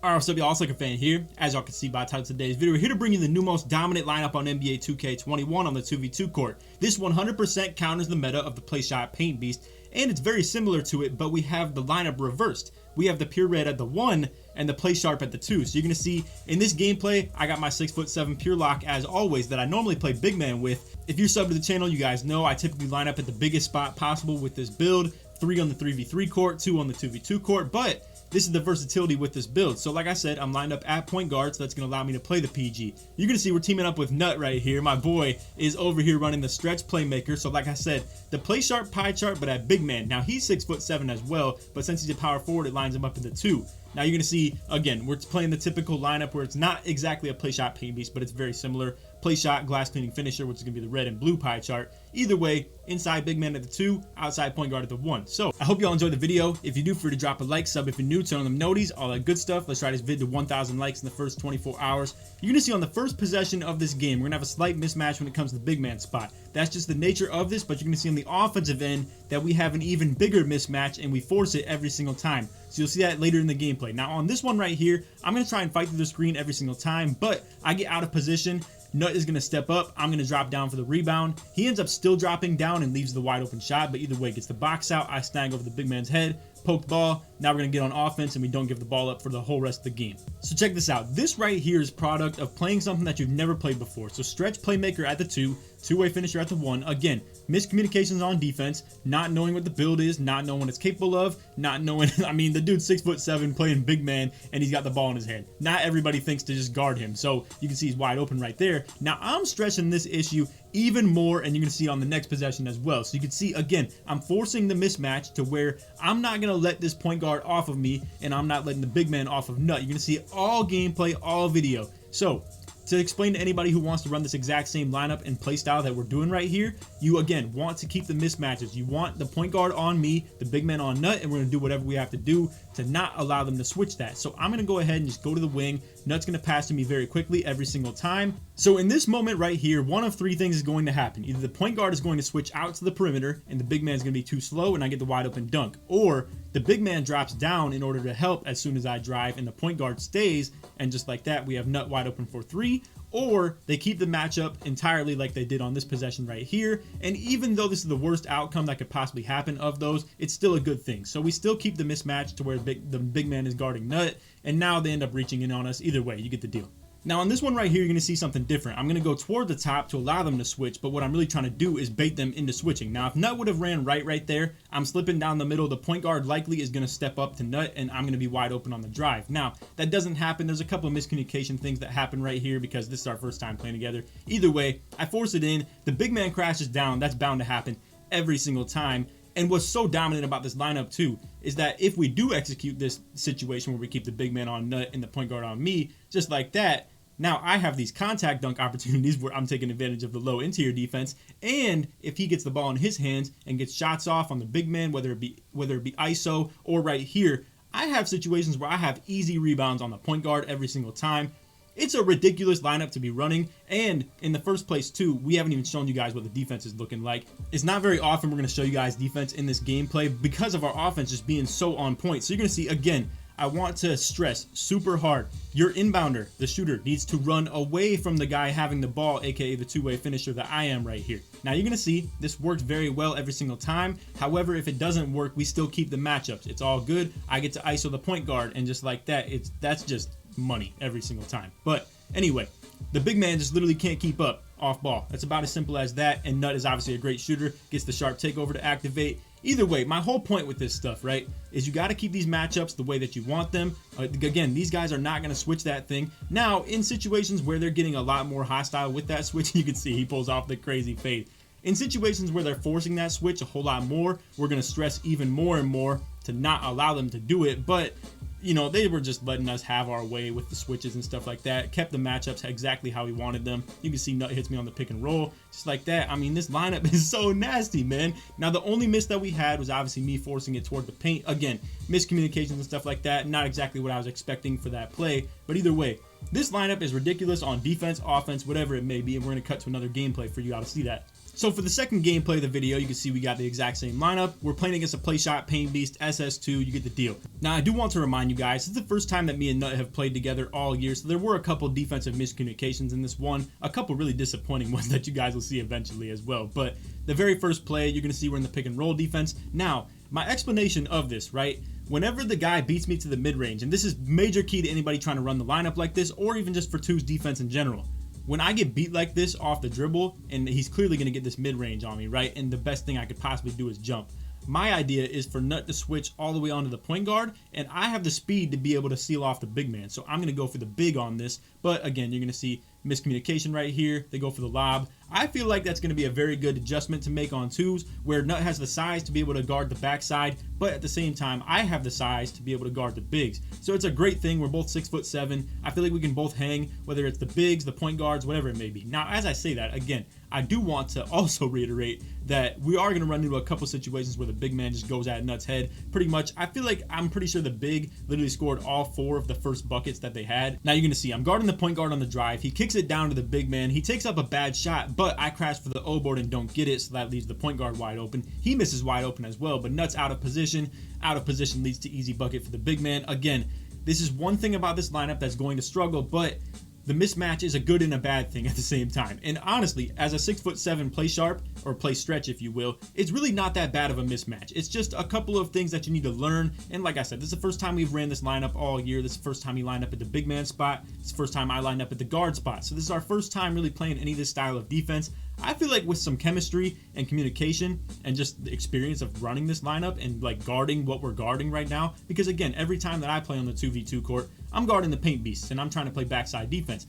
Alright, what's up y'all, it's LakerFan here. As y'all can see by the title of today's video, we're here to bring you the new most dominant lineup on NBA 2K21 on the 2v2 court. This 100% counters the meta of the Playshot Paint Beast, and it's very similar to it, but we have the lineup reversed. We have the Pure Red at the 1 and the PlaySharp at the 2. So you're going to see in this gameplay, I got my 6'7" Pure Lock as always that I normally play big man with. If you're subbed to the channel, you guys know I typically line up at the biggest spot possible with this build. 3 on the 3v3 court, 2 on the 2v2 court, but this is the versatility with this build. So like I said, I'm lined up at point guard, so that's going to allow me to play the PG. You're going to see we're teaming up with Nut right here. My boy is over here running the stretch playmaker. So like I said, the Playshart pie chart, but at big man. Now he's 6'7" as well, but since he's a power forward, it lines him up in the 2. Now you're going to see, again, we're playing the typical lineup where it's not exactly a Playshot Paint Beast, but it's very similar. Playshot glass cleaning finisher, which is going to be the red and blue pie chart. Either way, inside big man at the 2, outside point guard at the 1. So I hope y'all enjoyed the video. If you do, feel free to drop a like, sub if you're new, turn on them noties, all that good stuff. Let's try this vid to 1,000 likes in the first 24 hours. You're going to see on the first possession of this game, we're going to have a slight mismatch when it comes to the big man spot. That's just the nature of this, but you're going to see on the offensive end that we have an even bigger mismatch and we force it every single time. So you'll see that later in the gameplay. Now on this one right here, I'm going to try and fight through the screen every single time, but I get out of position. Nut is going to step up. I'm going to drop down for the rebound. He ends up still dropping down and leaves the wide open shot, but either way, gets the box out. I snag over the big man's head, poked ball. Now we're going to get on offense and we don't give the ball up for the whole rest of the game. So check this out. This right here is product of playing something that you've never played before. So stretch playmaker at the 2, two-way finisher at the 1. Again, miscommunications on defense, not knowing what the build is, not knowing what it's capable of, not knowing, I mean, the dude's 6'7" playing big man and he's got the ball in his hand. Not everybody thinks to just guard him. So you can see he's wide open right there. Now I'm stressing this issue even more, and you're going to see on the next possession as well. So you can see, again, I'm forcing the mismatch to where I'm not going to let this point guard off of me and I'm not letting the big man off of Nut. You're going to see all gameplay, all video. So to explain to anybody who wants to run this exact same lineup and play style that we're doing right here, you again want to keep the mismatches. You want the point guard on me, the big man on Nut, and we're going to do whatever we have to do to not allow them to switch that. So I'm going to go ahead and just go to the wing. Nut's going to pass to me very quickly every single time. So in this moment right here, one of 3 things is going to happen. Either the point guard is going to switch out to the perimeter and the big man is going to be too slow and I get the wide open dunk, or the big man drops down in order to help as soon as I drive and the point guard stays, and just like that we have Nut wide open for 3. Or they keep the matchup entirely like they did on this possession right here. And even though this is the worst outcome that could possibly happen of those, it's still a good thing. So we still keep the mismatch to where the big man is guarding Nut, and now they end up reaching in on us. Either way, you get the deal. Now on this one right here, you're going to see something different. I'm going to go toward the top to allow them to switch, but what I'm really trying to do is bait them into switching. Now if Nut would have ran right there, I'm slipping down the middle. The point guard likely is going to step up to Nut and I'm going to be wide open on the drive. Now that doesn't happen. There's a couple of miscommunication things that happen right here because this is our first time playing together. Either way, I force it in. The big man crashes down. That's bound to happen every single time. And what's so dominant about this lineup too is that if we do execute this situation where we keep the big man on Nut and the point guard on me, just like that, now I have these contact dunk opportunities where I'm taking advantage of the low interior defense, and if he gets the ball in his hands and gets shots off on the big man, whether it be ISO or right here, I have situations where I have easy rebounds on the point guard every single time. It's a ridiculous lineup to be running, and in the first place too, we haven't even shown you guys what the defense is looking like. It's not very often we're going to show you guys defense in this gameplay because of our offense just being so on point. So you're going to see, again, I want to stress super hard, your inbounder, the shooter, needs to run away from the guy having the ball, aka the two-way finisher that I am right here. Now you're going to see this works very well every single time. However, if it doesn't work, we still keep the matchups. It's all good. I get to ISO the point guard, and just like that, that's just money every single time. But anyway, the big man just literally can't keep up off ball. That's about as simple as that, and Nut is obviously a great shooter, gets the sharp takeover to activate. Either way, my whole point with this stuff, right, is you got to keep these matchups the way that you want them. Again, these guys are not going to switch that thing. Now, in situations where they're getting a lot more hostile with that switch, you can see he pulls off the crazy fade. In situations where they're forcing that switch a whole lot more, we're going to stress even more and more to not allow them to do it. But you know, they were just letting us have our way with the switches and stuff like that. Kept the matchups exactly how we wanted them. You can see Nut hits me on the pick and roll just like that. I mean, this lineup is so nasty, man. Now the only miss that we had was obviously me forcing it toward the paint. Again, miscommunications and stuff like that. Not exactly what I was expecting for that play, but either way, this lineup is ridiculous on defense, offense, whatever it may be, and we're going to cut to another gameplay for you all to see that. So for the second gameplay of the video, you can see we got the exact same lineup. We're playing against a Playshot, Pain Beast, SS2, you get the deal. Now I do want to remind you guys, this is the first time that me and Nut have played together all year, so there were a couple defensive miscommunications in this one, a couple really disappointing ones that you guys will see eventually as well. But the very first play, you're going to see we're in the pick and roll defense. Now, my explanation of this, right? Whenever the guy beats me to the mid-range, and this is major key to anybody trying to run the lineup like this, or even just for twos defense in general, when I get beat like this off the dribble, and he's clearly going to get this mid-range on me, right? And the best thing I could possibly do is jump. My idea is for Nut to switch all the way onto the point guard, and I have the speed to be able to seal off the big man. So I'm going to go for the big on this, but again, you're going to see miscommunication right here. They go for the lob. I feel like that's going to be a very good adjustment to make on twos, where Nut has the size to be able to guard the backside, but at the same time, I have the size to be able to guard the bigs. So it's a great thing. We're both 6'7". I feel like we can both hang, whether it's the bigs, the point guards, whatever it may be. Now, as I say that, again, I do want to also reiterate that we are going to run into a couple situations where the big man just goes at Nut's head. Pretty much, I feel like I'm pretty sure the big literally scored all 4 of the first buckets that they had. Now you're going to see I'm guarding the point guard on the drive. He kicks it down to the big man. He takes up a bad shot, but I crash for the O board and don't get it, so that leaves the point guard wide open. He misses wide open as well, but Nut's out of position. Out of position leads to easy bucket for the big man. Again, this is one thing about this lineup that's going to struggle, but the mismatch is a good and a bad thing at the same time. And honestly, as a 6'7" play sharp, or play stretch if you will, it's really not that bad of a mismatch. It's just a couple of things that you need to learn. And like I said, this is the first time we've ran this lineup all year. This is the first time he lined up at the big man spot. It's the first time I lined up at the guard spot. So this is our first time really playing any of this style of defense. I feel like with some chemistry and communication and just the experience of running this lineup and like guarding what we're guarding right now, because again, every time that I play on the 2v2 court, I'm guarding the paint beasts and I'm trying to play backside defense.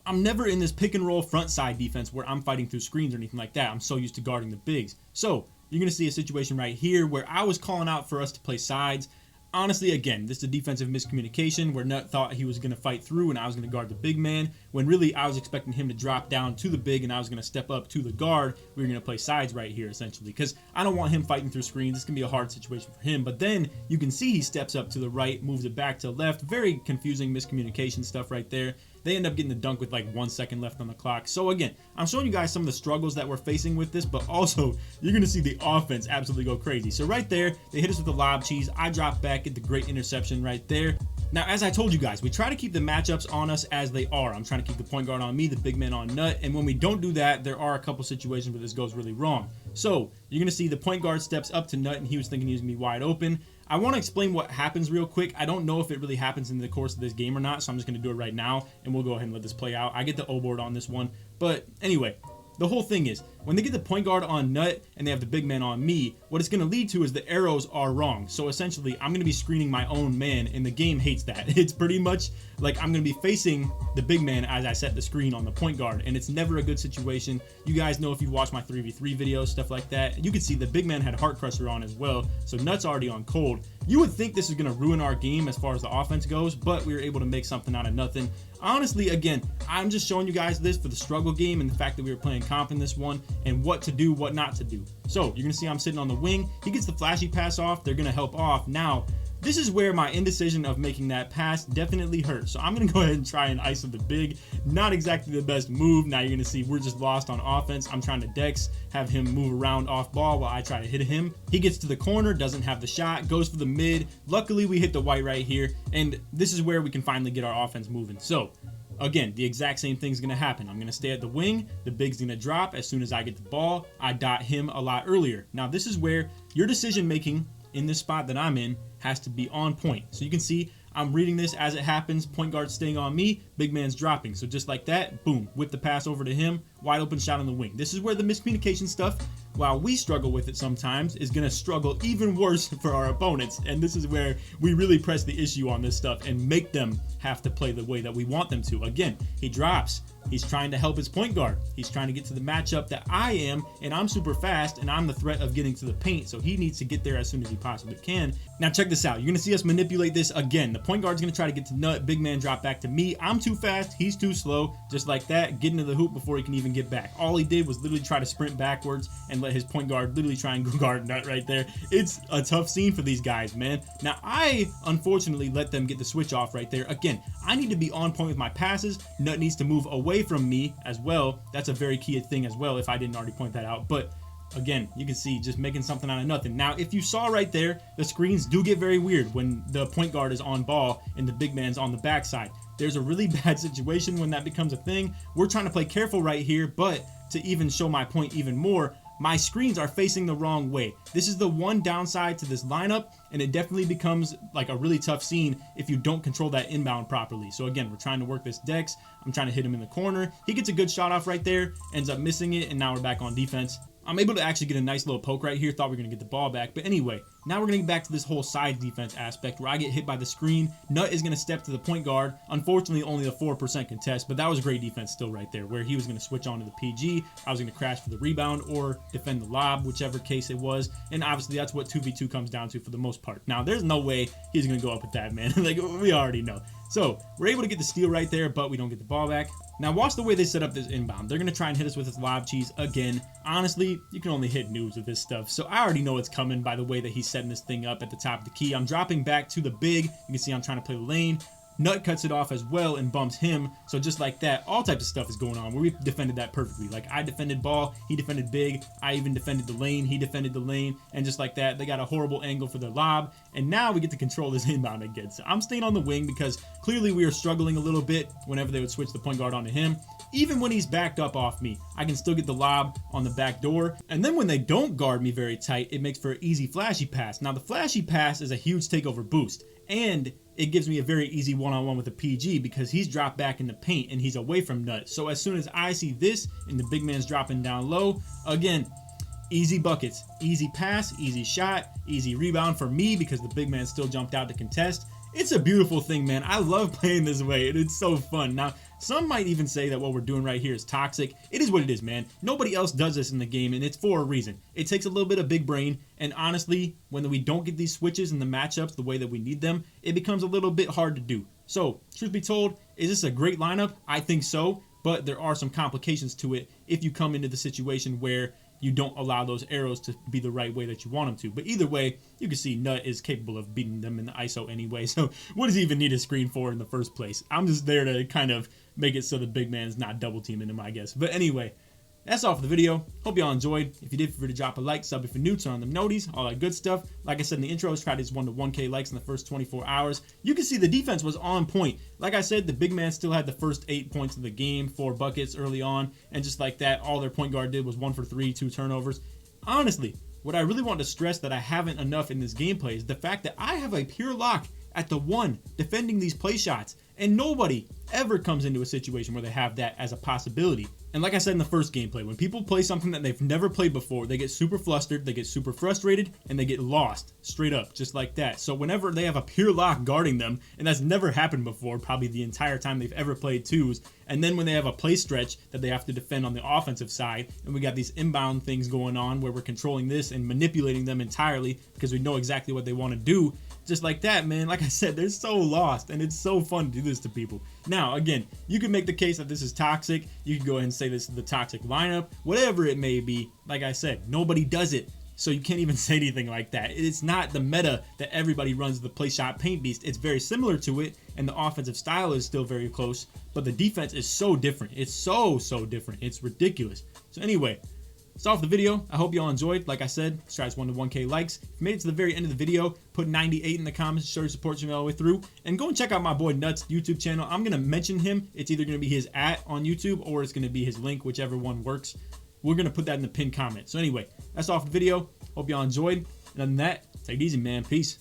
I'm never in this pick and roll front side defense where I'm fighting through screens or anything like that. I'm so used to guarding the bigs. So you're going to see a situation right here where I was calling out for us to play sides. Honestly, again, this is a defensive miscommunication where Nut thought he was going to fight through and I was going to guard the big man, when really I was expecting him to drop down to the big and I was going to step up to the guard. We were going to play sides right here, essentially, because I don't want him fighting through screens. It's going to be a hard situation for him. But then you can see he steps up to the right, moves it back to left. Very confusing miscommunication stuff right there. They end up getting the dunk with like 1 second left on the clock. So again, I'm showing you guys some of the struggles that we're facing with this, but also you're going to see the offense absolutely go crazy. So right there, they hit us with the lob cheese. I drop back, get the great interception right there. Now, as I told you guys, we try to keep the matchups on us as they are. I'm trying to keep the point guard on me, the big man on Nut, and when we don't do that, there are a couple situations where this goes really wrong. So you're going to see the point guard steps up to Nut, and he was thinking he was going to be wide open. I want to explain what happens real quick. I don't know if it really happens in the course of this game or not, so I'm just going to do it right now, and we'll go ahead and let this play out. I get the O board on this one, but anyway, the whole thing is, when they get the point guard on Nut and they have the big man on me, what it's going to lead to is the arrows are wrong. So essentially, I'm going to be screening my own man, and the game hates that. It's pretty much like I'm going to be facing the big man as I set the screen on the point guard, and it's never a good situation. You guys know if you watch my 3v3 videos, stuff like that, you can see the big man had heart crusher on as well, so Nut's already on cold. You would think this is going to ruin our game as far as the offense goes, but we were able to make something out of nothing. Honestly, again, I'm just showing you guys this for the struggle game and the fact that we were playing comp in this one and what to do, what not to do. So you're going to see I'm sitting on the wing. He gets the flashy pass off. They're going to help off. Now, this is where my indecision of making that pass definitely hurt. So I'm going to go ahead and try and iso the big. Not exactly the best move. Now you're going to see we're just lost on offense. I'm trying to dex, have him move around off ball while I try to hit him. He gets to the corner, doesn't have the shot, goes for the mid. Luckily, we hit the white right here. And this is where we can finally get our offense moving. So again, the exact same thing's going to happen. I'm going to stay at the wing. The big's going to drop. As soon as I get the ball, I dot him a lot earlier. Now, this is where your decision making in this spot that I'm in has to be on point. So you can see I'm reading this as it happens. Point guard staying on me, big man's dropping. So just like that, boom, whip the pass over to him, wide open shot on the wing. This is where the miscommunication stuff, while we struggle with it sometimes, is going to struggle even worse for our opponents. And this is where we really press the issue on this stuff and make them have to play the way that we want them to. Again, he drops. He's trying to help his point guard. He's trying to get to the matchup that I am, and I'm super fast, and I'm the threat of getting to the paint, so he needs to get there as soon as he possibly can. Now check this out. You're going to see us manipulate this again. The point guard's going to try to get to Nut. Big man drop back to me. I'm too fast. He's too slow. Just like that, get into the hoop before he can even get back. All he did was literally try to sprint backwards and let let his point guard literally try and guard Nut right there. It's a tough scene for these guys, man. Now, I unfortunately let them get the switch off right there. Again, I need to be on point with my passes. Nut needs to move away from me as well. That's a very key thing as well, if I didn't already point that out. But again, you can see just making something out of nothing. Now, if you saw right there, the screens do get very weird when the point guard is on ball and the big man's on the backside. There's a really bad situation when that becomes a thing. We're trying to play careful right here, but to even show my point even more, my screens are facing the wrong way. This is the one downside to this lineup, and it definitely becomes like a really tough scene if you don't control that inbound properly. So again, we're trying to work this Dex. I'm trying to hit him in the corner. He gets a good shot off right there, ends up missing it, and now we're back on defense. I'm able to actually get a nice little poke right here. Thought we were going to get the ball back. But anyway, now we're going to get back to this whole side defense aspect where I get hit by the screen. Nut is going to step to the point guard. Unfortunately, only a 4% contest, but that was great defense still right there, where he was going to switch on to the PG. I was going to crash for the rebound or defend the lob, whichever case it was. And obviously, that's what 2v2 comes down to for the most part. Now, there's no way he's going to go up with that, man. Like, we already know. So, we're able to get the steal right there, but we don't get the ball back. Now, watch the way they set up this inbound. They're going to try and hit us with this lob cheese again. Honestly, you can only hit noobs with this stuff. So, I already know it's coming by the way that he's setting this thing up at the top of the key. I'm dropping back to the big. You can see I'm trying to play the lane. Nut cuts it off as well and bumps him. So just like that, all types of stuff is going on where we defended that perfectly. Like I defended ball, he defended big, I even defended the lane, he defended the lane, and just like that, they got a horrible angle for their lob, and now we get to control this inbound again. So I'm staying on the wing because clearly we are struggling a little bit whenever they would switch the point guard onto him. Even when he's backed up off me, I can still get the lob on the back door. And then when they don't guard me very tight, it makes for an easy flashy pass. Now the flashy pass is a huge takeover boost, and it gives me a very easy one-on-one with a PG because he's dropped back in the paint and he's away from Nut. So as soon as I see this and the big man's dropping down low, again, easy buckets, easy pass, easy shot, easy rebound for me because the big man still jumped out to contest. It's a beautiful thing, man. I love playing this way, and it's so fun. Now, some might even say that what we're doing right here is toxic. It is what it is, man. Nobody else does this in the game, and it's for a reason. It takes a little bit of big brain, and honestly, when we don't get these switches in the matchups the way that we need them, it becomes a little bit hard to do. So, truth be told, is this a great lineup? I think so, but there are some complications to it if you come into the situation where you don't allow those arrows to be the right way that you want them to. But either way, you can see Nut is capable of beating them in the ISO anyway. So what does he even need a screen for in the first place? I'm just there to kind of make it so the big man's not double teaming him, I guess. But anyway, that's all for the video. Hope y'all enjoyed. If you did, feel free to drop a like, sub if you're new, turn on the noties, all that good stuff. Like I said in the intro, let's try this 1 to 1K likes in the first 24 hours. You can see the defense was on point. Like I said, the big man still had the first 8 points of the game, 4 buckets early on, and just like that, all their point guard did was 1 for 3, 2 turnovers. Honestly, what I really want to stress that I haven't enough in this gameplay is the fact that I have a pure lock at the 1 defending these play shots, and nobody ever comes into a situation where they have that as a possibility. And like I said in the first gameplay, when people play something that they've never played before, they get super flustered, they get super frustrated, and they get lost straight up, just like that. So whenever they have a pure lock guarding them, and that's never happened before, probably the entire time they've ever played twos, and then when they have a play stretch that they have to defend on the offensive side, and we got these inbound things going on where we're controlling this and manipulating them entirely because we know exactly what they want to do, just like that, man. Like I said, they're so lost, and it's so fun to do this to people. Now, again, you can make the case that this is toxic. You can go ahead and say this is the toxic lineup, whatever it may be. Like I said, nobody does it, so you can't even say anything like that. It's not the meta that everybody runs the Playshot Paint Beast. It's very similar to it, and the offensive style is still very close, but the defense is so different. It's so different. It's ridiculous. So anyway, that's all for the video. I hope y'all enjoyed. Like I said, let's try this 1 to 1K likes. If you made it to the very end of the video, put 98 in the comments to show your support to me all the way through. And go and check out my boy Nut's YouTube channel. I'm going to mention him. It's either going to be his @ on YouTube or it's going to be his link, whichever one works. We're going to put that in the pinned comment. So anyway, that's all for the video. Hope y'all enjoyed. And other than that, take it easy, man. Peace.